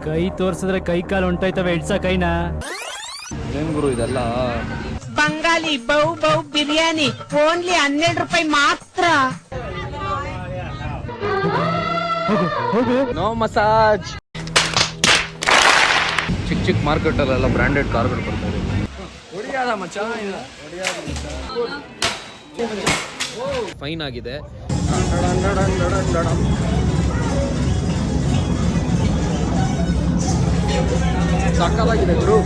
ಕೈ ತೋರ್ಸಿದ್ರೆ ಕೈ ಕಾಲು ಹೊಂಟೋಯ್ತವೆ, ಇಡ್ಸ ಕೈನ. ಏನ್ ಗುರು ಇದೆಲ್ಲ? Bengali bow bow biryani only 12 ರೂಪಾಯಿ ಮಾತ್ರ. No massage. ಚಿಕ್ಕ ಚಿಕ್ಕ ಮಾರ್ಕೆಟ್ ಅಲ್ಲೆಲ್ಲ ಬ್ರಾಂಡೆಡ್ ಕಾರ್ಗಳು ಬರ್ತಾರೆ. ಹೊಡಿಯಾದ ಮಚ್ಚ, ಫೈನ್ ಆಗಿದೆ. ಸಕ್ಕತ್ತಾಗಿದೆ ಗುರು.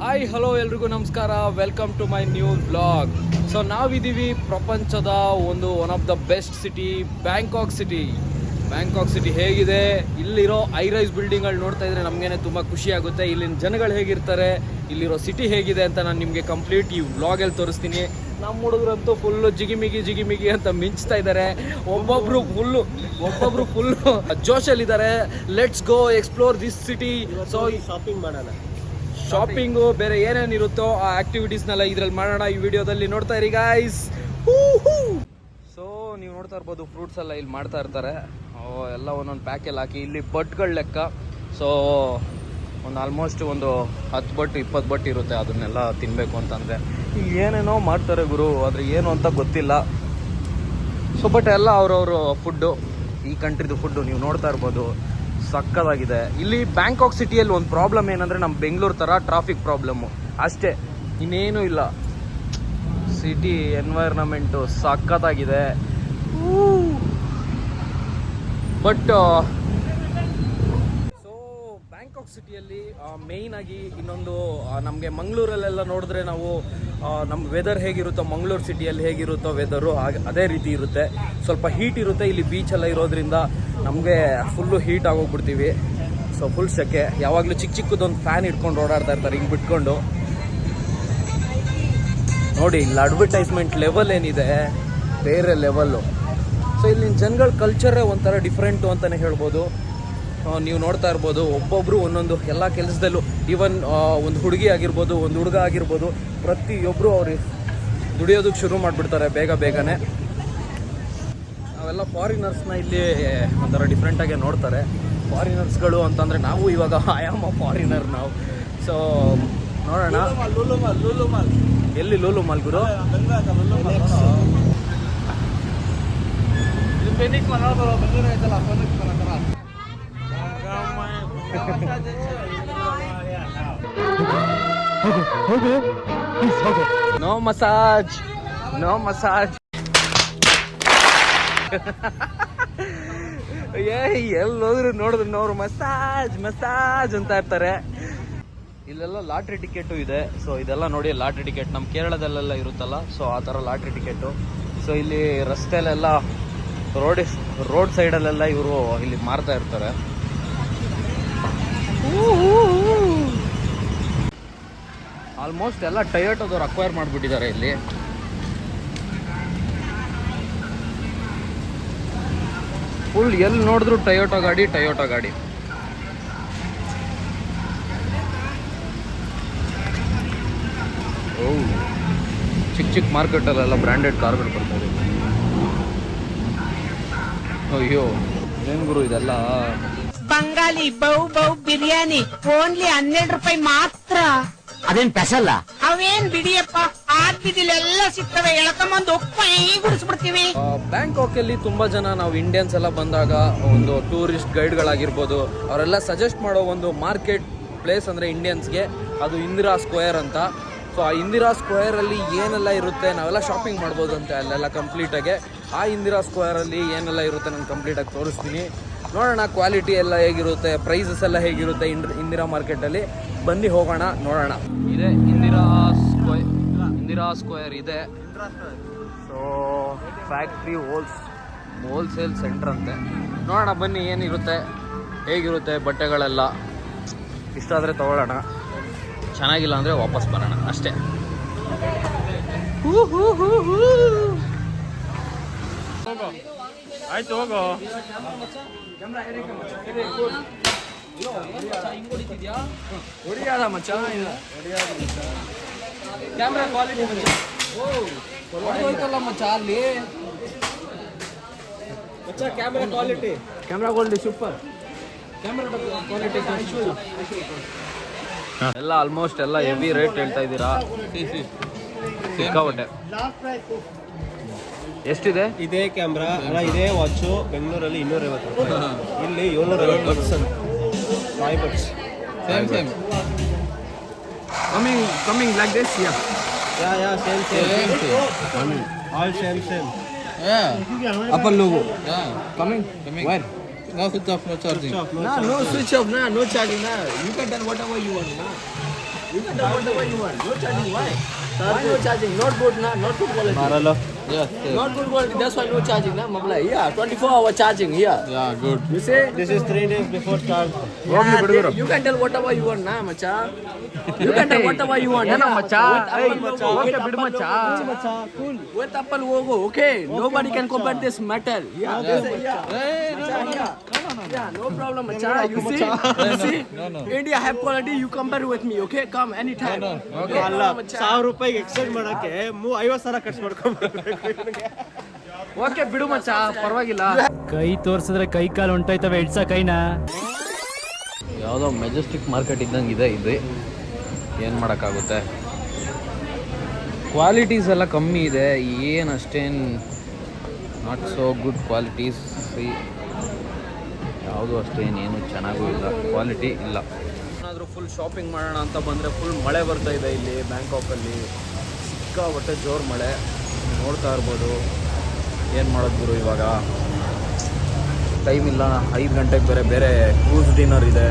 ಹಾಯ್ ಹಲೋ ಎಲ್ರಿಗೂ ನಮಸ್ಕಾರ, welcome to my new blog. So ನಾವಿದ್ದೀವಿ ಪ್ರಪಂಚದ one of the best city, Bangkok city. Bangkok city ಹೇಗಿದೆ, ಇಲ್ಲಿರೋ ಹೈ ರೈಸ್ ಬಿಲ್ಡಿಂಗ್ಗಳು ನೋಡ್ತಾ ಇದ್ರೆ ನಮಗೇನೆ ತುಂಬ ಖುಷಿ ಆಗುತ್ತೆ. ಇಲ್ಲಿನ ಜನಗಳು ಹೇಗಿರ್ತಾರೆ, ಇಲ್ಲಿರೋ ಸಿಟಿ ಹೇಗಿದೆ ಅಂತ ನಾನು ನಿಮಗೆ ಕಂಪ್ಲೀಟ್ ಈ ವ್ಲಾಗಲ್ಲಿ ತೋರಿಸ್ತೀನಿ. ನಮ್ಮ ಹುಡುಗರಂತೂ ಫುಲ್ಲು ಜಿಗಿಮಿಗಿ ಅಂತ ಮಿಂಚ್ತಾ ಇದ್ದಾರೆ. ಒಬ್ಬೊಬ್ರು ಫುಲ್ಲು ಜೋಶಲ್ಲಿದ್ದಾರೆ. Let's go explore this city. So shopping ಮಾಡೋಣ, ಶಾಪಿಂಗು ಬೇರೆ ಏನೇನಿರುತ್ತೋ ಆ ಆಕ್ಟಿವಿಟೀಸ್ನೆಲ್ಲ ಇದ್ರಲ್ಲಿ ಮಾಡೋಣ. ಈ ವಿಡಿಯೋದಲ್ಲಿ ನೋಡ್ತಾ ಇರಿ ಗಾಯ್ಸ್. ಸೊ ನೀವು ನೋಡ್ತಾ ಇರ್ಬೋದು, ಫ್ರೂಟ್ಸ್ ಎಲ್ಲ ಇಲ್ಲಿ ಮಾಡ್ತಾ ಇರ್ತಾರೆ. ಎಲ್ಲ ಒಂದೊಂದು ಪ್ಯಾಕೆಲ್ಲಿ ಹಾಕಿ ಇಲ್ಲಿ ಬಟ್ಗಳ ಲೆಕ್ಕ. ಸೊ ಆಲ್ಮೋಸ್ಟ್ 10 ಬಟ್ 20 ಬಟ್ ಇರುತ್ತೆ. ಅದನ್ನೆಲ್ಲ ತಿನ್ನಬೇಕು ಅಂತಂದರೆ ಇಲ್ಲಿ ಏನೇನೋ ಮಾಡ್ತಾರೆ ಗುರು, ಆದರೆ ಏನು ಅಂತ ಗೊತ್ತಿಲ್ಲ. ಸೊ ಬಟ್ ಎಲ್ಲ ಅವ್ರವ್ರ ಫುಡ್ಡು, ಈ ಕಂಟ್ರಿದು ಫುಡ್ಡು ನೀವು ನೋಡ್ತಾ ಇರ್ಬೋದು, ಸಕ್ಕತ್ತಾಗಿದೆ. ಇಲ್ಲಿ ಬ್ಯಾಂಕಾಕ್ ಸಿಟಿಯಲ್ಲಿ ಒಂದು ಪ್ರಾಬ್ಲಮ್ ಏನಂದರೆ ನಮ್ಮ ಬೆಂಗಳೂರು ಥರ ಟ್ರಾಫಿಕ್ ಪ್ರಾಬ್ಲಮ್ಮು ಅಷ್ಟೇ, ಇನ್ನೇನು ಇಲ್ಲ. ಸಿಟಿ ಎನ್ವೈರ್ನಮೆಂಟು ಸಕ್ಕತ್ತಾಗಿದೆ. ಬಟ್ ಸೊ ಬ್ಯಾಂಕಾಕ್ ಸಿಟಿಯಲ್ಲಿ ಮೇಯ್ನ್ ಆಗಿ ಇನ್ನೊಂದು ನಮಗೆ ಮಂಗಳೂರಲ್ಲೆಲ್ಲ ನೋಡಿದ್ರೆ ನಾವು ನಮ್ಮ ವೆದರ್ ಹೇಗಿರುತ್ತೋ ಮಂಗಳೂರು ಸಿಟಿಯಲ್ಲಿ ಹೇಗಿರುತ್ತೋ ವೆದರು ಅದೇ ರೀತಿ ಇರುತ್ತೆ. ಸ್ವಲ್ಪ ಹೀಟ್ ಇರುತ್ತೆ. ಇಲ್ಲಿ ಬೀಚೆಲ್ಲ ಇರೋದ್ರಿಂದ ನಮಗೆ ಫುಲ್ಲು ಹೀಟ್ ಆಗೋಗ್ಬಿಡ್ತೀವಿ. ಸೊ ಫುಲ್ ಸೆಕೆ. ಯಾವಾಗಲೂ ಚಿಕ್ಕದೊಂದು ಫ್ಯಾನ್ ಇಟ್ಕೊಂಡು ಓಡಾಡ್ತಾ ಇರ್ತಾರೆ ಹಿಂಗೆ ಬಿಟ್ಕೊಂಡು. ನೋಡಿ ಇಲ್ಲಿ ಅಡ್ವರ್ಟೈಸ್ಮೆಂಟ್ ಲೆವೆಲ್ ಏನಿದೆ, ಬೇರೆ ಲೆವೆಲ್ಲು. ಸೊ ಇಲ್ಲಿನ ಜನಗಳ ಕಲ್ಚರೇ ಒಂಥರ ಡಿಫ್ರೆಂಟು ಅಂತಲೇ ಹೇಳ್ಬೋದು. ನೀವು ನೋಡ್ತಾ ಇರ್ಬೋದು, ಒಬ್ಬೊಬ್ಬರು ಒಂದೊಂದು ಎಲ್ಲ ಕೆಲಸದಲ್ಲೂ, ಈವನ್ ಒಂದು ಹುಡುಗಿ ಆಗಿರ್ಬೋದು, ಒಂದು ಹುಡುಗ ಆಗಿರ್ಬೋದು, ಪ್ರತಿಯೊಬ್ಬರು ಅವ್ರು ದುಡಿಯೋದಕ್ಕೆ ಶುರು ಮಾಡಿಬಿಡ್ತಾರೆ ಬೇಗನೆ. ನಾವೆಲ್ಲ ಫಾರಿನರ್ಸ್ನ ಇಲ್ಲಿ ಒಂಥರ ಡಿಫ್ರೆಂಟಾಗೆ ನೋಡ್ತಾರೆ. ಫಾರಿನರ್ಸ್ಗಳು ಅಂತಂದರೆ ನಾವು ಇವಾಗ ಐ ಆಮ್ ಅ ಫಾರಿನರ್ ನಾವು. ಸೊ ನೋಡೋಣ ಎಲ್ಲಿ ಲೂಲು ಮಾಲ್ ಗುರು. No massage, no massage. ಎಲ್ಲೋದ್ರು ನೋಡಿದ್ರು ಅವ್ರು ಮಸಾಜ್ ಅಂತ ಇರ್ತಾರೆ. ಇಲ್ಲೆಲ್ಲ ಲಾಟ್ರಿ ಟಿಕೆಟು ಇದೆ. ಸೊ ಇದೆಲ್ಲ ನೋಡಿ ಲಾಟ್ರಿ ಟಿಕೆಟ್, ನಮ್ಮ ಕೇರಳದಲ್ಲೆಲ್ಲ ಇರುತ್ತಲ್ಲ, ಸೊ ಆ ಥರ ಲಾಟ್ರಿ ಟಿಕೆಟು. ಸೊ ಇಲ್ಲಿ ರಸ್ತೆಯಲ್ಲೆಲ್ಲ ರೋಡ್ ಸೈಡಲ್ಲೆಲ್ಲ ಇವರು ಇಲ್ಲಿ ಮಾರ್ತಾ ಇರ್ತಾರೆ. ಆಲ್ಮೋಸ್ಟ್ ಎಲ್ಲ ಟೊಯೋಟೋದವ್ರು ಅಕ್ವೈರ್ ಮಾಡಿಬಿಟ್ಟಿದ್ದಾರೆ ಇಲ್ಲಿ. ಫುಲ್ ಎಲ್ಲಿ ನೋಡಿದ್ರು ಟೊಯೋಟೋ ಗಾಡಿ. ಓ ಚಿಕ್ಕ ಮಾರ್ಕೆಟಲ್ಲೆಲ್ಲ ಬ್ರಾಂಡೆಡ್ ಕಾರ್ಗಳು ಬರ್ತಾರೆ. ಅಯ್ಯೋ ಏನ್ ಗುರು ಇದೆಲ್ಲ? Bengali bow bow biryani only 12 ರೂಪಾಯಿ ಮಾತ್ರ. ಅದೇನ್ ಸ್ಪೆಷಲ್? ಅವೇನ್ ಬಿಡಿಯಪ್ಪ, ಆದ್ಬಿದಿಲೆಲ್ಲ ಸಿಗ್ತವೆ, ಎಳ್ಕೊಂಬಂದು ಗುಡಿಸ್ಬಿಡ್ತೀವಿ. ಬ್ಯಾಂಕಾಕ್ ಅಲ್ಲಿ ತುಂಬಾ ಜನ ನಾವು ಇಂಡಿಯನ್ಸ್ ಎಲ್ಲ ಬಂದಾಗ ಒಂದು ಟೂರಿಸ್ಟ್ ಗೈಡ್ಗಳಾಗಿರ್ಬೋದು, ಅವರೆಲ್ಲ ಸಜೆಸ್ಟ್ ಮಾಡೋ ಒಂದು ಮಾರ್ಕೆಟ್ ಪ್ಲೇಸ್ ಅಂದ್ರೆ ಇಂಡಿಯನ್ಸ್ಗೆ ಅದು ಇಂದಿರಾ ಸ್ಕ್ವೇರ್ ಅಂತ. ಸೊ ಆ ಇಂದಿರಾ ಸ್ಕ್ವೇರಲ್ಲಿ ಏನೆಲ್ಲ ಇರುತ್ತೆ, ನಾವೆಲ್ಲ ಶಾಪಿಂಗ್ ಮಾಡ್ಬೋದು ಅಂತ ಅಲ್ಲೆಲ್ಲ ಕಂಪ್ಲೀಟಾಗೆ. ಆ ಇಂದಿರಾ ಸ್ಕ್ವೇರಲ್ಲಿ ಏನೆಲ್ಲ ಇರುತ್ತೆ ನಾನು ಕಂಪ್ಲೀಟಾಗಿ ತೋರಿಸ್ತೀನಿ. ನೋಡೋಣ ಕ್ವಾಲಿಟಿ ಎಲ್ಲ ಹೇಗಿರುತ್ತೆ, ಪ್ರೈಸಸ್ ಎಲ್ಲ ಹೇಗಿರುತ್ತೆ ಇಂದಿರಾ ಮಾರ್ಕೆಟಲ್ಲಿ. ಬನ್ನಿ ಹೋಗೋಣ, ನೋಡೋಣ. ಇದೆ ಇಂದಿರಾ ಸ್ಕ್ವೇರ್ ಇದೆ. ಸೊ ಫ್ಯಾಕ್ಟ್ರಿ ಹೋಲ್ಸೇಲ್ ಸೆಂಟರ್ ಅಂತೆ. ನೋಡೋಣ ಬನ್ನಿ ಏನಿರುತ್ತೆ, ಹೇಗಿರುತ್ತೆ ಬಟ್ಟೆಗಳೆಲ್ಲ. ಇಷ್ಟ ಆದರೆ ತೊಗೊಳ್ಳೋಣ, ಚೆನ್ನಾಗಿಲ್ಲ ಅಂದರೆ ವಾಪಸ್ ಬರೋಣ ಅಷ್ಟೇ. ಆಯ್ತು ಹೋಗೋ. ಹೊಡಿಯಾದ ಮಚ್ಚ, ಕ್ಯಾಮ್ರಾ ಕ್ವಾಲಿಟಿ ಹೋಯ್ತಲ್ಲ ಮಚ್ಚ ಅಲ್ಲಿ. ಕ್ಯಾಮ್ರಾ ಕ್ವಾಲಿಟಿ ಸೂಪರ್ ಎಲ್ಲ ಆಲ್ಮೋಸ್ಟ್ ಎಲ್ಲ ಹೆವಿ ರೇಟ್ ಹೇಳ್ತಾ ಇದ್ದೀರಾ ಸಿಕ್ಕಾಪಟ್ಟೆ ಎಷ್ಟಿದೆ ಇದೇ ಕ್ಯಾಮ್ರಾ ಇದೇ ವಾಚು ಬೆಂಗಳೂರಲ್ಲಿ 250 ರೂಪಾಯಿ, ಇಲ್ಲಿ 750 buds. Same coming like this Yeah, same. All same. Apple logo. Coming. Where? No switch off, no charging. No switch off, no charging. You can tell whatever you want. You can tell whatever you want. No charging. Why? Why no charging? Not good, not good quality. Maralo. Yes. Not good quality. That's why no charging. Mabla. Yeah, 24-hour charging here. Yeah, good. You say? This is 3 days before charge. You can tell whatever you want, macha. You can tell whatever you want. Yeah, macha. Okay, bid macha. Cool. With Apple logo, okay. Nobody can compare this metal. Yeah. Yeah, no problem, macha. You see? India have quality. You compare with me, okay? Come anytime. Okay. ಅಲ್ಲ 1000 ರೂಪಾಯಿಗೆ exchange ಮಾಡಕ್ಕೆ 50,000 ಖರ್ಚು ಮಾಡ್ಕೊಂಡ್ಬರ್ಬೇಕು. Okay ಬಿಡು ಮಚ್ಚ, ಪರವಾಗಿಲ್ಲ. ಕೈ ತೋರ್ಸಿದ್ರೆ ಕೈ ಕಾಲು ಹೊಂಟೋಯ್ತವೆ, ಎಡ್ಸ ಕೈನ. ಯಾವುದೋ ಮೆಜೆಸ್ಟಿಕ್ ಮಾರ್ಕೆಟ್ ಇದ್ದಂಗೆ ಇದೆ ಇದು, ಏನು ಮಾಡೋಕ್ಕಾಗುತ್ತೆ. ಕ್ವಾಲಿಟೀಸ್ ಎಲ್ಲ ಕಮ್ಮಿ ಇದೆ, ಏನು ಅಷ್ಟೇನು ನಾಟ್ ಸೋ ಗುಡ್ ಕ್ವಾಲಿಟೀಸ್. ಯಾವುದು ಅಷ್ಟೇನೇನು ಚೆನ್ನಾಗೂ ಇಲ್ಲ, ಕ್ವಾಲಿಟಿ ಇಲ್ಲ. ಏನಾದರೂ ಫುಲ್ ಶಾಪಿಂಗ್ ಮಾಡೋಣ ಅಂತ ಬಂದರೆ ಫುಲ್ ಮಳೆ ಬರ್ತಾ ಇದೆ ಇಲ್ಲಿ ಬ್ಯಾಂಕಾಕಲ್ಲಿ, ಸಿಕ್ಕಾಪಟ್ಟೆ ಜೋರು ಮಳೆ ನೋಡ್ತಾ ಇರ್ಬೋದು. ಏನು ಮಾಡೋದು ಗುರು, ಇವಾಗ ಟೈಮ್ ಇಲ್ಲ. 5 ಗಂಟೆಗೆ ಬೇರೆ ಕ್ರೂಸ್ ಡಿನ್ನರ್ ಇದೆ,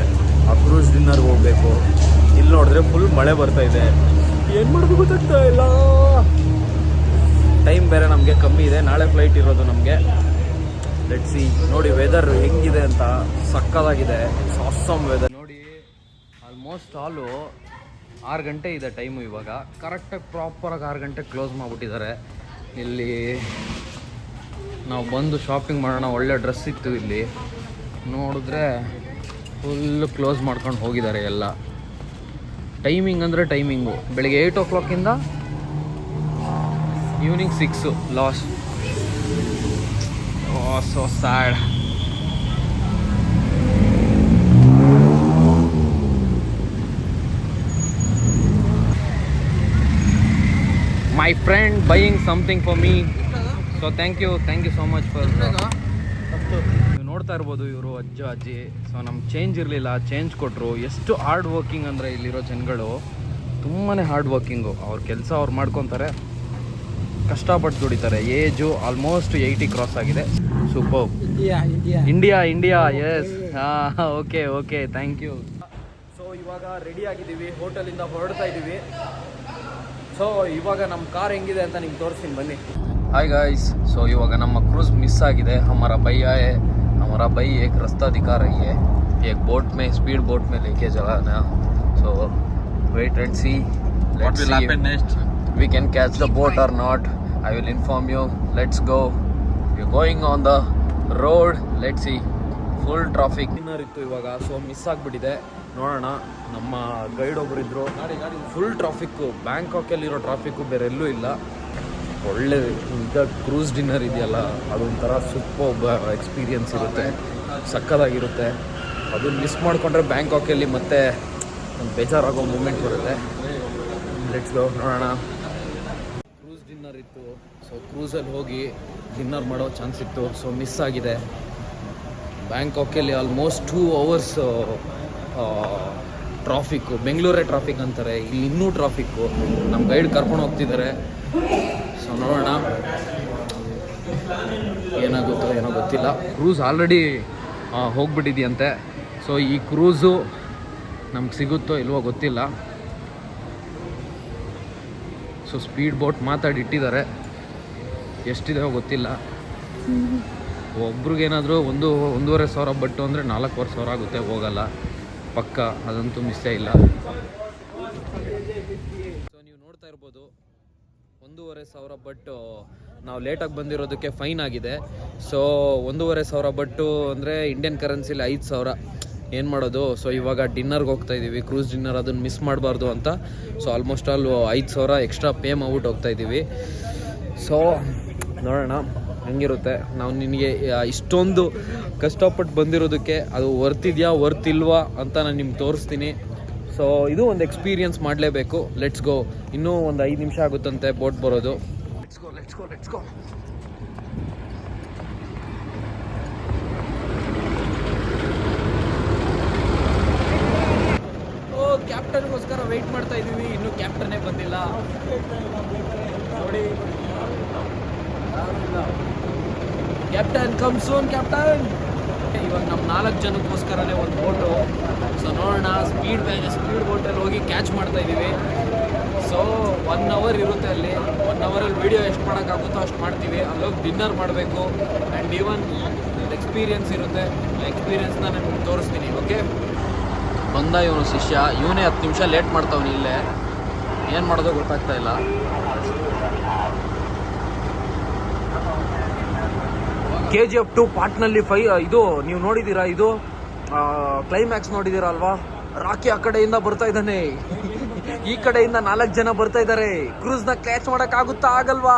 ಆ ಕ್ರೂಸ್ ಡಿನ್ನರ್ಗೆ ಹೋಗಬೇಕು. ಇಲ್ಲಿ ನೋಡಿದ್ರೆ ಫುಲ್ ಮಳೆ ಬರ್ತಾ ಇದೆ, ಏನು ಮಾಡೋದು ಗೊತ್ತಾಗ್ತಾ ಇಲ್ಲ. ಟೈಮ್ ಬೇರೆ ನಮಗೆ ಕಮ್ಮಿ ಇದೆ, ನಾಳೆ ಫ್ಲೈಟ್ ಇರೋದು ನಮಗೆ. Let's see. ನೋಡಿ ವೆದರ್ ಹೆಂಗಿದೆ ಅಂತ, ಸಕ್ಕದಾಗಿದೆ, ಆಸಮ್ ವೆದರ್ ನೋಡಿ. ಆಲ್ಮೋಸ್ಟ್ ಆಲು 6 ಗಂಟೆ ಇದೆ ಟೈಮು ಇವಾಗ. ಕರೆಕ್ಟಾಗಿ ಪ್ರಾಪರಾಗಿ 6 ಗಂಟೆಗೆ ಕ್ಲೋಸ್ ಮಾಡಿಬಿಟ್ಟಿದ್ದಾರೆ. ಇಲ್ಲಿ ನಾವು ಬಂದು ಶಾಪಿಂಗ್ ಮಾಡೋಣ, ಒಳ್ಳೆ ಡ್ರೆಸ್ ಇತ್ತು ಇಲ್ಲಿ, ನೋಡಿದ್ರೆ ಫುಲ್ಲು ಕ್ಲೋಸ್ ಮಾಡ್ಕೊಂಡು ಹೋಗಿದ್ದಾರೆ ಎಲ್ಲ. ಟೈಮಿಂಗ್ ಅಂದರೆ ಟೈಮಿಂಗು ಬೆಳಿಗ್ಗೆ 8 o'clock evening 6 last. So sad. My friend buying something for me, so thank you so much for. ನೀವು ನೋಡ್ತಾ ಇರ್ಬೋದು ಇವರು ಅಜ್ಜ ಅಜ್ಜಿ. ಸೊ ನಮ್ಗೆ ಚೇಂಜ್ ಇರಲಿಲ್ಲ, ಚೇಂಜ್ ಕೊಟ್ಟರು. ಎಷ್ಟು ಹಾರ್ಡ್ ವರ್ಕಿಂಗ್ ಅಂದರೆ ಇಲ್ಲಿರೋ ಜನಗಳು ತುಂಬಾ ಹಾರ್ಡ್ ವರ್ಕಿಂಗು. ಅವ್ರ ಕೆಲಸ ಅವ್ರು ಮಾಡ್ಕೊತಾರೆ, ಕಷ್ಟಪಟ್ಟು ದುಡಿತಾರೆ. ಏಜು ಆಲ್ಮೋಸ್ಟ್ 80 ಕ್ರಾಸ್ ಆಗಿದೆ. Super. India yes. Okay thank you. So ಇವಾಗ ರೆಡಿ ಆಗಿದ್ದೀವಿ, ಹೋಟೆಲಿಂದ ಹೊರಡ್ತಾ ಇದ್ದೀವಿ. ಸೊ ಇವಾಗ ನಮ್ಮ ಕಾರ್ ಹೆಂಗಿದೆ ಅಂತ ನಿಮ್ಗೆ ತೋರಿಸ್ತೀನಿ ಬನ್ನಿ. Hi guys. ಸೊ ಇವಾಗ ನಮ್ಮ ಕ್ರೂಸ್ ಮಿಸ್ ಆಗಿದೆ. हमारा भाई एक रास्ता दिखा रही है, एक बोट में, स्पीड बोट में लेके चलाना. So wait and see. What will happen next? We can catch the boat or not. I will inform you. Let's go. We're going on the road. Let's see. Full traffic dinner ಇತ್ತು ಇವಾಗ, so miss ಆಗಿಬಿಟ್ಟಿದೆ. ನೋಡೋಣ. ನಮ್ಮ guide ಒಬ್ರು ಇದ್ರು. Full traffic, ಬ್ಯಾಂಕಾಕಲ್ಲಿರೋ traffic ಬೇರೆ ಎಲ್ಲೂ ಇಲ್ಲ. ಒಳ್ಳೆ ಈಗ ಕ್ರೂಸ್ ಡಿನ್ನರ್ ಇದೆಯಲ್ಲ, ಅದೊಂಥರ ಸೂಪರ್ ಎಕ್ಸ್ಪೀರಿಯನ್ಸ್ ಇರುತ್ತೆ, ಸಕ್ಕದಾಗಿರುತ್ತೆ. ಅದನ್ನು ಮಿಸ್ ಮಾಡಿಕೊಂಡ್ರೆ ಬ್ಯಾಂಕಾಕಲ್ಲಿ ಮತ್ತೆ ಒಂದು ಬೇಜಾರಾಗೋ ಮೂಮೆಂಟ್ ಬರುತ್ತೆ. ಲೆಟ್ಸ್ ಗೋ, ನೋಡೋಣ. ಕ್ರೂಸ್ ಡಿನ್ನರ್ ಇತ್ತು, ಸೊ ಕ್ರೂಸಲ್ಲಿ ಹೋಗಿ ಡಿನ್ನರ್ ಮಾಡೋ ಚಾನ್ಸ್ ಇತ್ತು, ಸೊ ಮಿಸ್ ಆಗಿದೆ. ಬ್ಯಾಂಕಾಕಲ್ಲಿ ಆಲ್ಮೋಸ್ಟ್ 2 hours ಟ್ರಾಫಿಕ್ಕು. ಬೆಂಗಳೂರೇ ಟ್ರಾಫಿಕ್ ಅಂತಾರೆ, ಇಲ್ಲಿ ಇನ್ನೂ ಟ್ರಾಫಿಕ್ಕು. ನಮ್ಮ ಗೈಡ್ ಕರ್ಕೊಂಡು ಹೋಗ್ತಿದ್ದಾರೆ. ಸೊ ನೋಡೋಣ ಏನಾಗುತ್ತೋ ಏನೋ ಗೊತ್ತಿಲ್ಲ. ಕ್ರೂಸ್ ಆಲ್ರೆಡಿ ಹೋಗ್ಬಿಟ್ಟಿದೆಯಂತೆ. ಸೊ ಈ ಕ್ರೂಸು ನಮ್ಗೆ ಸಿಗುತ್ತೋ ಇಲ್ವೋ ಗೊತ್ತಿಲ್ಲ. ಸೊ ಸ್ಪೀಡ್ ಬೋಟ್ ಮಾತಾಡಿಟ್ಟಿದ್ದಾರೆ, ಎಷ್ಟಿದೆ ಗೊತ್ತಿಲ್ಲ. ಒಬ್ರಿಗೇನಾದರೂ 1,500 ಬಟ್ಟು ಅಂದರೆ 4,000 ಆಗುತ್ತೆ, ಹೋಗಲ್ಲ ಪಕ್ಕ, ಅದಂತೂ ಮಿಸ್ಸೇ ಇಲ್ಲ. ಸೊ ನೀವು ನೋಡ್ತಾ ಇರ್ಬೋದು 1,500 ಬಟ್ಟು ನಾವು ಲೇಟಾಗಿ ಬಂದಿರೋದಕ್ಕೆ ಫೈನ್ ಆಗಿದೆ. ಸೊ 1,500 ಬಟ್ಟು ಅಂದರೆ ಇಂಡಿಯನ್ ಕರೆನ್ಸಿಲಿ 5,000. ಏನು ಮಾಡೋದು. ಸೊ ಇವಾಗ ಡಿನ್ನರ್ಗೆ ಹೋಗ್ತಾ ಇದ್ದೀವಿ, ಕ್ರೂಸ್ ಡಿನ್ನರ್, ಅದನ್ನು ಮಿಸ್ ಮಾಡಬಾರ್ದು ಅಂತ. So almost all 5,000 extra pay ಮಾಡ್ಬಿಟ್ಟು ಹೋಗ್ತಾ ಇದ್ದೀವಿ. ಸೊ ನೋಡೋಣ ಹಂಗಿರುತ್ತೆ. ನಾವು ನಿನಗೆ ಇಷ್ಟೊಂದು ಕಷ್ಟಪಟ್ಟು ಬಂದಿರೋದಕ್ಕೆ ಅದು ವರ್ತ್ ಇಲ್ವಾ ಅಂತ ನಾನು ನಿಮ್ಗೆ ತೋರಿಸ್ತೀನಿ. ಸೊ ಇದು ಒಂದು ಎಕ್ಸ್ಪೀರಿಯನ್ಸ್ ಮಾಡಲೇಬೇಕು. Let's go. ಇನ್ನೂ ಒಂದು 5 ನಿಮಿಷ ಆಗುತ್ತಂತೆ ಬೋಟ್ ಬರೋದು. Let's go. ಕ್ಯಾಪ್ಟನ್ಗೋಸ್ಕರ ವೆಯ್ಟ್ ಮಾಡ್ತಾ ಇದ್ದೀವಿ. ಇನ್ನೂ ಕ್ಯಾಪ್ಟನ್ನೇ ಬಂದಿಲ್ಲ ನೋಡಿ. Captain come soon captain. ಇವಾಗ ನಮ್ಮ 4 ಜನಕ್ಕೋಸ್ಕರನೇ ಒಂದು ಬೋಟು. ಸೊ ನೋಡೋಣ, ಸ್ಪೀಡ್ ಬೋಟಲ್ಲಿ ಹೋಗಿ ಕ್ಯಾಚ್ ಮಾಡ್ತಾ ಇದ್ದೀವಿ. ಸೊ 1 ಅವರ್ ಇರುತ್ತೆ ಅಲ್ಲಿ. 1 ಅವರಲ್ಲಿ ವೀಡಿಯೋ ಎಷ್ಟು ಮಾಡೋಕ್ಕಾಗುತ್ತೋ ಅಷ್ಟು ಮಾಡ್ತೀವಿ. ಅಲ್ಲೋಗಿ ಡಿನ್ನರ್ ಮಾಡಬೇಕು ಆ್ಯಂಡ್ ಈವನ್ ಎಕ್ಸ್ಪೀರಿಯನ್ಸ್ ಇರುತ್ತೆ. ಆ ಎಕ್ಸ್ಪೀರಿಯನ್ಸ್ನ ನಾನು ನಿಮ್ಗೆ ತೋರಿಸ್ತೀನಿ. ಓಕೆ, ಬಂದ ಇವನು ಶಿಷ್ಯ. ಇವನೇ 10 ನಿಮಿಷ ಲೇಟ್ ಮಾಡ್ತಾವನು. ಇಲ್ಲೇ ಏನು ಮಾಡೋದೋ ಗೊತ್ತಾಗ್ತಾ ಇಲ್ಲ. KGF 2 ಪಾರ್ಟ್ನಲ್ಲಿ ಇದು ನೀವು ನೋಡಿದ್ದೀರಾ? ಇದು ಕ್ಲೈಮ್ಯಾಕ್ಸ್ ನೋಡಿದ್ದೀರಾ ಅಲ್ವಾ? ರಾಕಿ ಆ ಕಡೆಯಿಂದ ಬರ್ತಾ ಇದ್ದಾನೆ, ಈ ಕಡೆಯಿಂದ 4 ಜನ ಬರ್ತಾ ಇದ್ದಾರೆ. ಕ್ರೂಸ್ನ ಕ್ಯಾಚ್ ಮಾಡೋಕ್ಕಾಗುತ್ತಾ ಆಗಲ್ವಾ?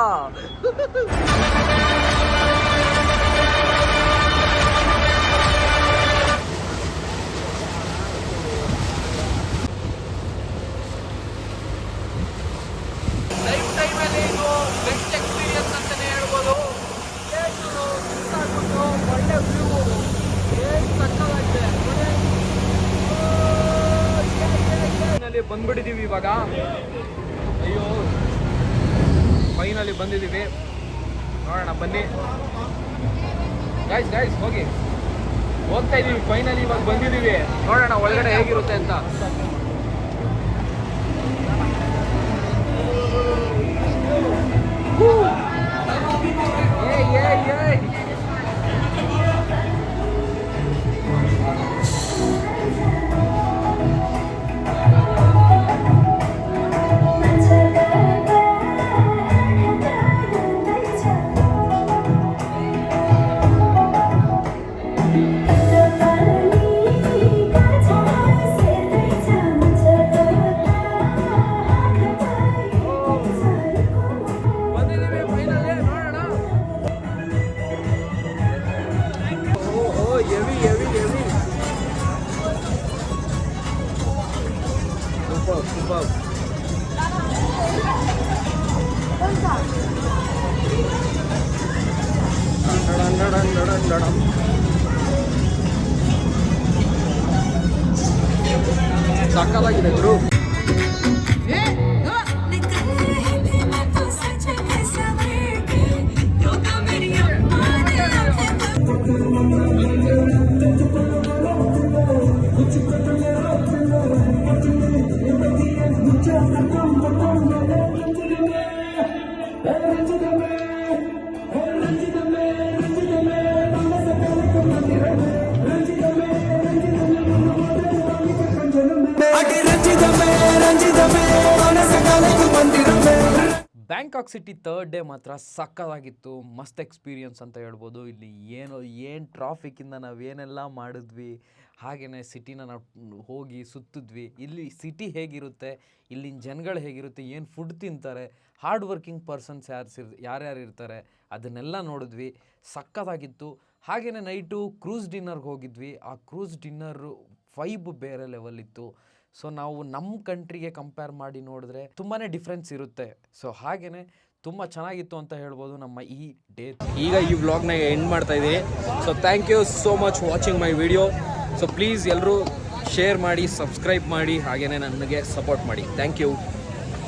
ಲೈಫ್ ಟೈಮಲ್ಲಿ ಇದು ಬೆಸ್ಟ್ ಎಕ್ಸ್ಪೀರಿಯನ್ಸ್ ಅಂತಲೇ ಹೇಳ್ಬೋದು. ಒಳ್ಳೆ ವ್ಯೂ, ಏನು ಸಕ್ಕತ್ತಾಗಿದೆ. ಬಂದ್ಬಿಟ್ಟಿದ್ದೀವಿ ಇವಾಗ. ಅಯ್ಯೋ, ಫೈನಲಿ ಬಂದಿದ್ದೀವಿ. ನೋಡೋಣ ಬನ್ನಿ ಗೈಸ್ ಹೋಗ್ತಾ ಇದೀವಿ. ಫೈನಲಿ ಇವಾಗ ಬಂದಿದ್ದೀವಿ. ನೋಡೋಣ ಒಳಗಡೆ ಹೇಗಿರುತ್ತೆ ಅಂತ. Superb. ಸಕ್ಕತ್ತಾಗಿದೆ ಗುರು. ಬ್ಯಾಂಕಾಕ್ ಸಿಟಿ 3rd ಡೇ ಮಾತ್ರ ಸಕ್ಕತ್ತಾಗಿತ್ತು. ಮಸ್ತ್ ಎಕ್ಸ್ಪೀರಿಯನ್ಸ್ ಅಂತ ಹೇಳ್ಬೋದು. ಇಲ್ಲಿ ಏನು ಟ್ರಾಫಿಕ್ಕಿಂದ ನಾವೇನೆಲ್ಲ ಮಾಡಿದ್ವಿ, ಹಾಗೆಯೇ ಸಿಟಿನ ನಾವು ಹೋಗಿ ಸುತ್ತಿದ್ವಿ. ಇಲ್ಲಿ ಸಿಟಿ ಹೇಗಿರುತ್ತೆ, ಇಲ್ಲಿನ ಜನಗಳು ಹೇಗಿರುತ್ತೆ, ಏನು ಫುಡ್ ತಿಂತಾರೆ, ಹಾರ್ಡ್ ವರ್ಕಿಂಗ್ ಪರ್ಸನ್ಸ್ ಯಾರ್ಯಾರು ಇರ್ತಾರೆ, ಅದನ್ನೆಲ್ಲ ನೋಡಿದ್ವಿ. ಸಕ್ಕತ್ತಾಗಿತ್ತು. ಹಾಗೆಯೇ ನೈಟು ಕ್ರೂಸ್ ಡಿನ್ನರ್ಗೆ ಹೋಗಿದ್ವಿ. ಆ ಕ್ರೂಸ್ ಡಿನ್ನರು ವೈಬ್ ಬೇರೆ ಲೆವೆಲ್ ಇತ್ತು. ಸೊ ನಾವು ನಮ್ಮ ಕಂಟ್ರಿಗೆ ಕಂಪೇರ್ ಮಾಡಿ ನೋಡಿದ್ರೆ ತುಂಬಾ ಡಿಫ್ರೆನ್ಸ್ ಇರುತ್ತೆ. ಸೊ ಹಾಗೆಯೇ ತುಂಬ ಚೆನ್ನಾಗಿತ್ತು ಅಂತ ಹೇಳ್ಬೋದು ನಮ್ಮ ಈ ಡೇ. ಈಗ ಈ ವ್ಲಾಗ್ನ ಎಂಡ್ ಮಾಡ್ತಾ ಇದ್ದೀನಿ. So thank you so much watching my video. So please ಎಲ್ಲರೂ ಶೇರ್ ಮಾಡಿ, ಸಬ್ಸ್ಕ್ರೈಬ್ ಮಾಡಿ, ಹಾಗೆಯೇ ನನಗೆ ಸಪೋರ್ಟ್ ಮಾಡಿ. Thank you.